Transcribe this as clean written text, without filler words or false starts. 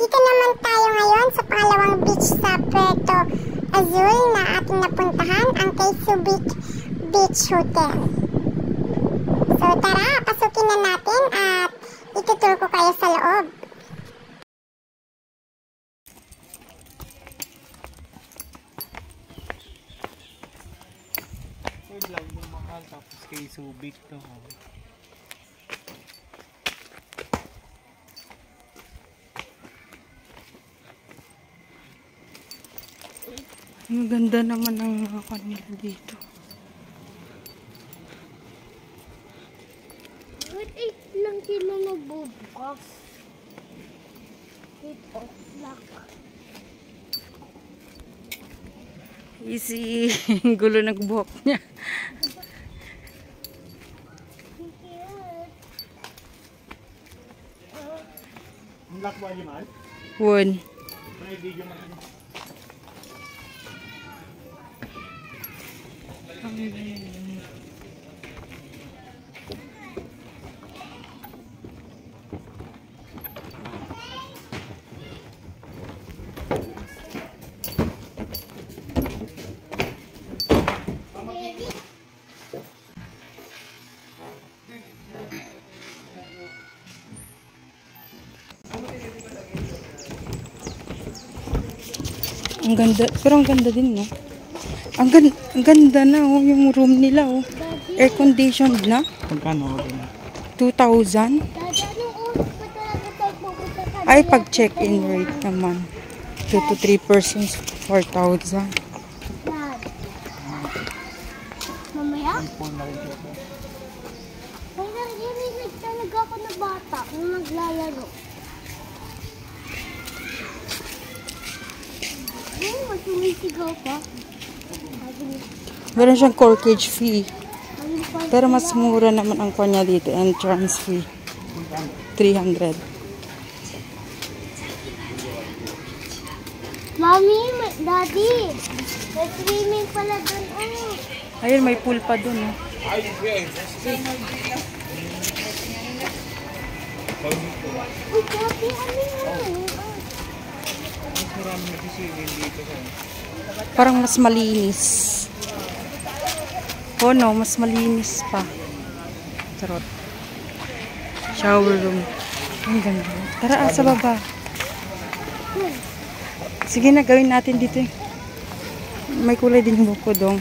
Dito naman tayo ngayon sa pangalawang beach sa Puerto Azul na ating napuntahan, ang Kay Subic Beach Hotel. So tara, pasukin na natin at itutur ko kayo sa loob. Food lang yung mahal, tapos Kay Subic to. Ang ganda naman ng mga kanila dito. Wait, 8 lang sila nagbubukas. 8 o'clock. Easy. Gulo ng buhok niya. Ang lock mo yung mahal? Won. May video mo. Ang ganda, pero ang ganda din, no? Ang ganda na, oh, yung room nila, oh. Air conditioned na. Magkano? 2,000. Ay, pag check-in rate naman. 2 to 3 persons, 4,000. Mamaya? May narinig talaga ako na bata nung naglalaro. Masumisigaw pa. Meron siyang corkage fee. Pero mas mura naman ang kanya dito. Entrance fee. 300. Mommy, Daddy, may swimming pala dun. Oh. Ayun, may pool pa dun. Oh. Uy, Daddy, ano yun? Parang mas malinis. Oh no, mas malinis pa. Charot. Shower room. Ang ganda. Tara, sa baba. Sige na, gawin natin dito. May kulay din yung buko dong.